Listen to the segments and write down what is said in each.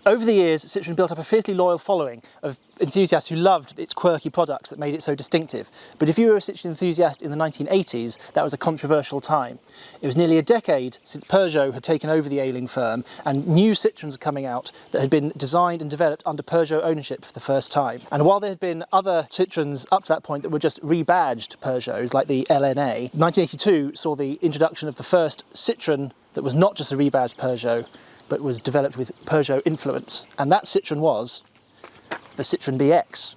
Over the years, Citroën built up a fiercely loyal following of enthusiasts who loved its quirky products that made it so distinctive. But if you were a Citroën enthusiast in the 1980s, that was a controversial time. It was nearly a decade since Peugeot had taken over the ailing firm, and new Citroëns were coming out that had been designed and developed under Peugeot ownership for the first time. And while there had been other Citroëns up to that point that were just rebadged Peugeots, like the LNA, 1982 saw the introduction of the first Citroën that was not just a rebadged Peugeot, but was developed with Peugeot influence. And that Citroën was the Citroën BX.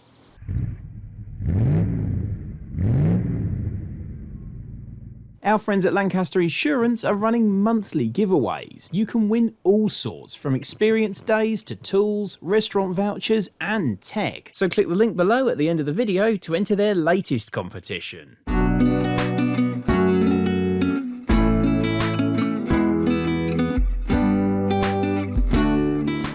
Our friends at Lancaster Insurance are running monthly giveaways. You can win all sorts, from experience days to tools, restaurant vouchers and tech. So click the link below at the end of the video to enter their latest competition.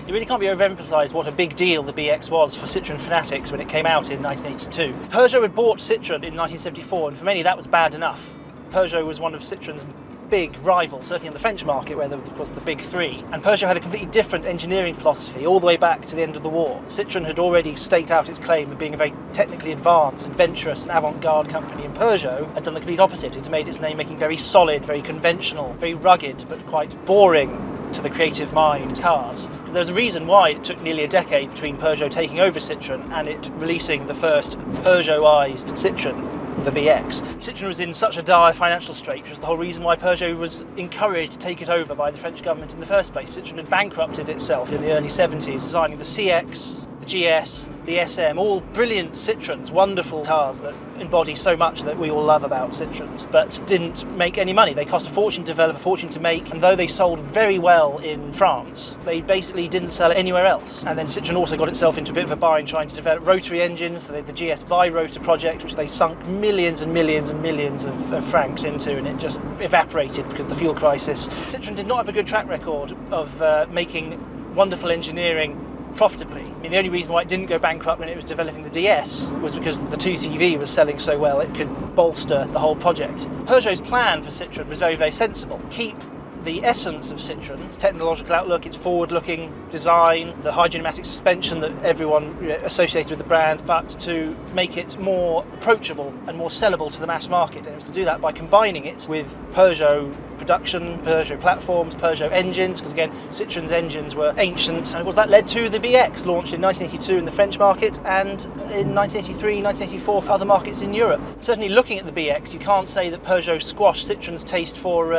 It really can't be overemphasised what a big deal the BX was for Citroën fanatics when it came out in 1982. Peugeot had bought Citroën in 1974, and for many that was bad enough. Peugeot was one of Citroën's big rivals, certainly in the French market where there was of course the big three. And Peugeot had a completely different engineering philosophy all the way back to the end of the war. Citroën had already staked out its claim of being a very technically advanced, adventurous and avant-garde company, and Peugeot had done the complete opposite. It had made its name making very solid, very conventional, very rugged but quite boring to the creative mind cars. There's a reason why it took nearly a decade between Peugeot taking over Citroën and it releasing the first Peugeotised Citroën, the BX. Citroën was in such a dire financial strait, which was the whole reason why Peugeot was encouraged to take it over by the French government in the first place. Citroën had bankrupted itself in the early 70s, designing the CX, the GS, the SM, all brilliant Citroëns, wonderful cars that embody so much that we all love about Citroëns, but didn't make any money. They cost a fortune to develop, a fortune to make, and though they sold very well in France, they basically didn't sell it anywhere else. And then Citroën also got itself into a bit of a bind trying to develop rotary engines, so they had the GS bi-rotor project, which they sunk millions and millions and millions of francs into, and it just evaporated because of the fuel crisis. Citroën did not have a good track record of making wonderful engineering profitably. I mean, the only reason why it didn't go bankrupt when it was developing the DS was because the 2CV was selling so well it could bolster the whole project. Peugeot's plan for Citroën was very, very sensible. Keep the essence of Citroën, its technological outlook, its forward-looking design, the hydropneumatic suspension that everyone associated with the brand, but to make it more approachable and more sellable to the mass market. And it was to do that by combining it with Peugeot production, Peugeot platforms, Peugeot engines, because again, Citroën's engines were ancient, and of course that led to the BX, launched in 1982 in the French market and in 1983, 1984 for other markets in Europe. Certainly looking at the BX, you can't say that Peugeot squashed Citroën's taste for,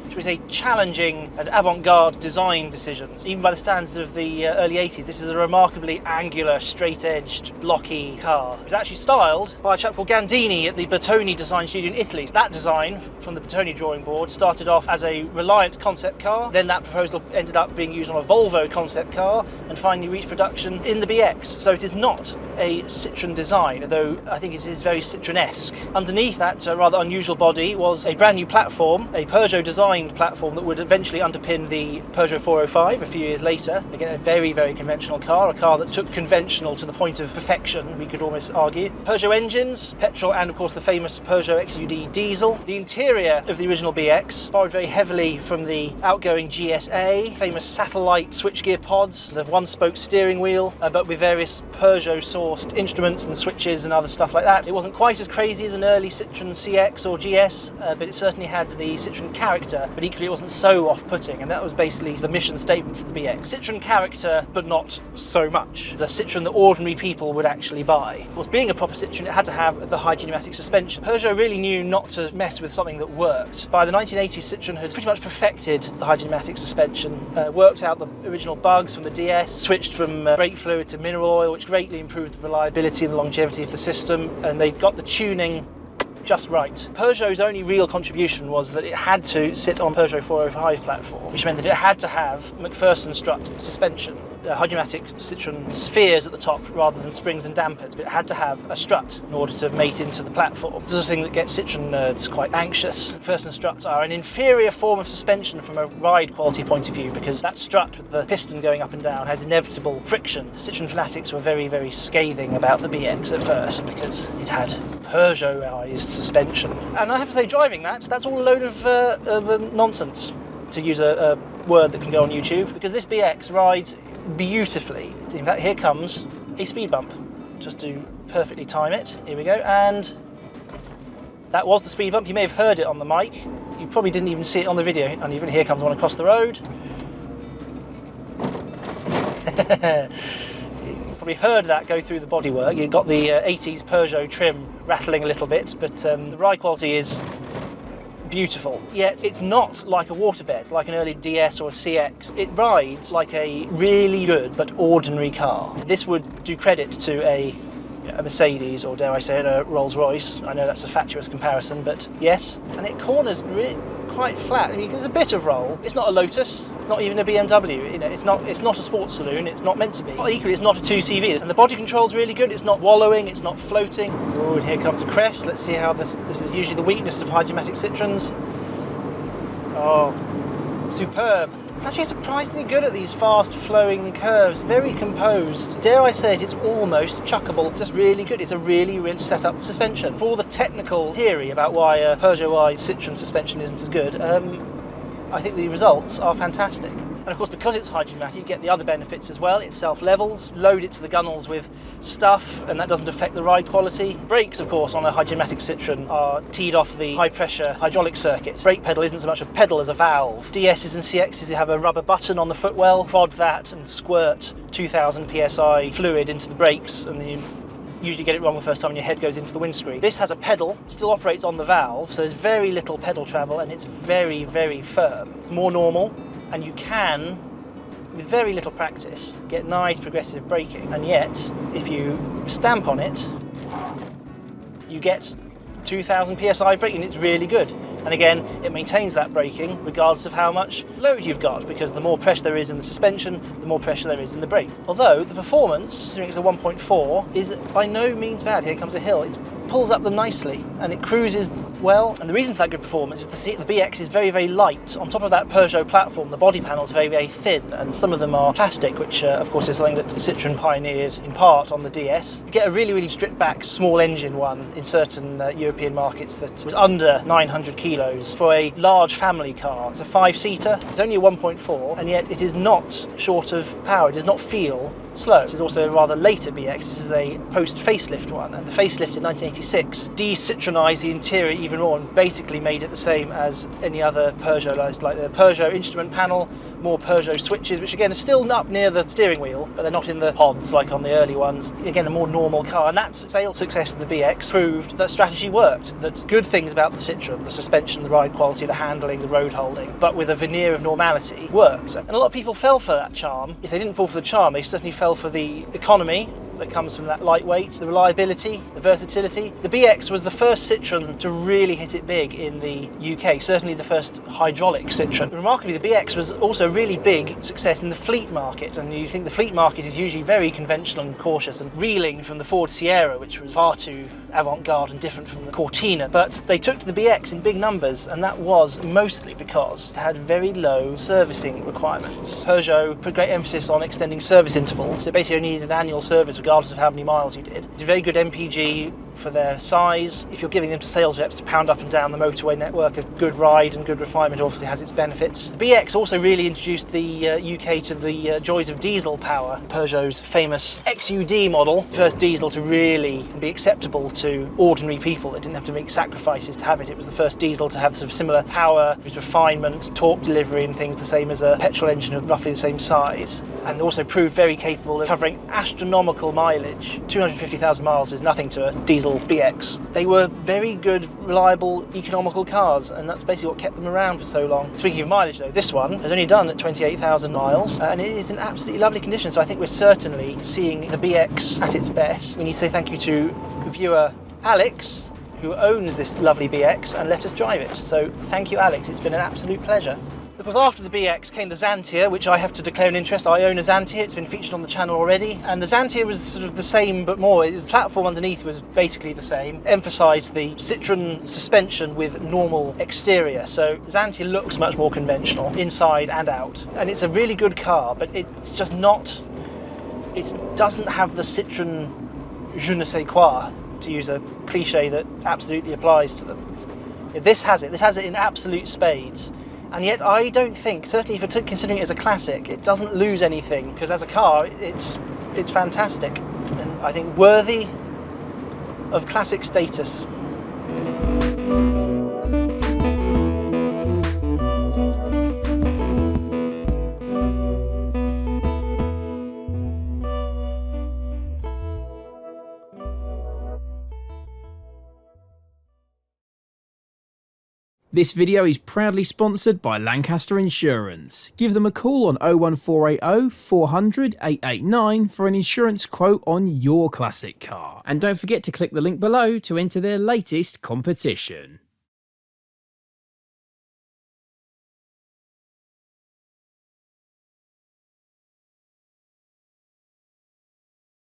should we say, challenging and avant-garde design decisions. Even by the standards of the early 80s, this is a remarkably angular, straight-edged, blocky car. It was actually styled by a chap called Gandini at the Bertoni design studio in Italy. That design from the Bertoni drawing board started off as a Reliant concept car, then that proposal ended up being used on a Volvo concept car, and finally reached production in the BX. So it is not a Citroën design, although I think it is very Citroën-esque. Underneath that rather unusual body was a brand new platform, a Peugeot designed platform that would eventually underpin the Peugeot 405 a few years later. Again, a very, very conventional car, a car that took conventional to the point of perfection, we could almost argue. Peugeot engines, petrol, and of course the famous Peugeot XUD diesel. The interior of the original BX borrowed very heavily from the outgoing GSA, famous satellite switchgear pods, the one-spoke steering wheel, but with various Peugeot-sourced instruments and switches and other stuff like that. It wasn't quite as crazy as an early Citroën CX or GS, but it certainly had the Citroën character, but equally it wasn't so off-putting, and that was basically the mission statement for the BX. Citroën character, but not so much. The Citroën that ordinary people would actually buy. Of course, being a proper Citroën, it had to have the hydropneumatic suspension. Peugeot really knew not to mess with something that worked. By the 1980s, Citroën had pretty much perfected the hydropneumatic suspension, worked out the original bugs from the DS, switched from brake fluid to mineral oil, which greatly improved the reliability and the longevity of the system, and they got the tuning just right. Peugeot's only real contribution was that it had to sit on Peugeot 405 platform, which meant that it had to have McPherson strut suspension, hydropneumatic Citroën spheres at the top rather than springs and dampers, but it had to have a strut in order to mate into the platform. This is the thing that gets Citroën nerds quite anxious. McPherson struts are an inferior form of suspension from a ride quality point of view, because that strut with the piston going up and down has inevitable friction. Citroën fanatics were very, very scathing about the BX at first because it had Peugeot-ized suspension. And I have to say, driving that's all a load of nonsense, to use a word that can go on YouTube, because this BX rides beautifully. In fact, here comes a speed bump. Just to perfectly time it. Here we go, and that was the speed bump. You may have heard it on the mic. You probably didn't even see it on the video. And even here comes one across the road. So you probably heard that go through the bodywork. You've got the 80s Peugeot trim rattling a little bit, but the ride quality is beautiful. Yet it's not like a waterbed, like an early DS or a CX. It rides like a really good but ordinary car. This would do credit to a Mercedes, or dare I say it, a Rolls Royce. I know that's a fatuous comparison, but yes. And it corners quite flat. I mean, there's a bit of roll. It's not a Lotus. It's not even a BMW. You know, it's not a sports saloon. It's not meant to be. Well, equally, it's not a 2CV. And the body control's really good. It's not wallowing. It's not floating. Oh, and here comes a crest. Let's see how this is usually the weakness of hydropneumatic Citroens. Oh, superb. It's actually surprisingly good at these fast flowing curves, very composed. Dare I say it, it's almost chuckable. It's just really good. It's a really set up suspension. For all the technical theory about why a Peugeot-wise Citroen suspension isn't as good, I think the results are fantastic. And of course, because it's hydropneumatic, you get the other benefits as well. It self-levels, load it to the gunnels with stuff, and that doesn't affect the ride quality. Brakes, of course, on a hydropneumatic Citroen are teed off the high-pressure hydraulic circuit. Brake pedal isn't so much a pedal as a valve. DSs and CXs, you have a rubber button on the footwell, prod that and squirt 2000 psi fluid into the brakes, and then you usually get it wrong the first time and your head goes into the windscreen. This has a pedal, still operates on the valve, so there's very little pedal travel and it's very, very firm. More normal, and you can, with very little practice, get nice progressive braking. And yet, if you stamp on it, you get 2000 psi braking. It's really good. And again, it maintains that braking regardless of how much load you've got, because the more pressure there is in the suspension, the more pressure there is in the brake. Although the performance, considering it's a 1.4, is by no means bad. Here comes a hill. It pulls up them nicely and it cruises well. And the reason for that good performance is the BX is very, very light. On top of that Peugeot platform, the body panel is very, very thin, and some of them are plastic, which of course is something that Citroen pioneered in part on the DS. You get a really, really stripped back small engine one in certain European markets that was under 900 kilos for a large family car. It's a 5-seater, it's only a 1.4, and yet it is not short of power. It does not feel slow. This is also a rather later BX. This is a post-facelift one, and the facelift in 1986 de-Citroenized the interior even more and basically made it the same as any other Peugeot, like the Peugeot instrument panel, more Peugeot switches, which again are still up near the steering wheel, but they're not in the pods like on the early ones. Again, a more normal car, and that sales success of the BX proved that strategy worked, that good things about the Citroen, the suspension, the ride quality, the handling, the road holding, but with a veneer of normality, worked. And a lot of people fell for that charm. If they didn't fall for the charm, they certainly fell for the economy that comes from that lightweight, the reliability, the versatility. The BX was the first Citroen to really hit it big in the UK, certainly the first hydraulic Citroen. Remarkably, the BX was also a really big success in the fleet market, and you think the fleet market is usually very conventional and cautious and reeling from the Ford Sierra, which was far too avant-garde and different from the Cortina, but they took to the BX in big numbers, and that was mostly because it had very low servicing requirements. Peugeot put great emphasis on extending service intervals, so basically you needed an annual service regardless of how many miles you did. Did very good MPG for their size. If you're giving them to sales reps to pound up and down the motorway network, a good ride and good refinement obviously has its benefits. The BX also really introduced the UK to the joys of diesel power. Peugeot's famous XUD model, first diesel to really be acceptable to ordinary people that didn't have to make sacrifices to have it. It was the first diesel to have sort of similar power, refinement, torque delivery and things the same as a petrol engine of roughly the same size, and also proved very capable of covering astronomical mileage. 250,000 miles is nothing to a diesel BX. They were very good, reliable, economical cars, and that's basically what kept them around for so long. Speaking of mileage though, this one has only done at 28,000 miles, and it is in absolutely lovely condition, so I think we're certainly seeing the BX at its best. We need to say thank you to viewer Alex, who owns this lovely BX and let us drive it. So thank you, Alex, it's been an absolute pleasure. Of course, after the BX came the Xantia, which I have to declare an interest. I own a Xantia, it's been featured on the channel already, and the Xantia was sort of the same but more. The platform underneath was basically the same, emphasised the Citroen suspension with normal exterior, so Xantia looks much more conventional, inside and out. And it's a really good car, but it's just not, it doesn't have the Citroen je ne sais quoi, to use a cliche that absolutely applies to them. This has it in absolute spades. And yet I don't think, certainly if you're considering it as a classic, it doesn't lose anything, because as a car it's fantastic and I think worthy of classic status. This video is proudly sponsored by Lancaster Insurance. Give them a call on 01480 400 889 for an insurance quote on your classic car. And don't forget to click the link below to enter their latest competition.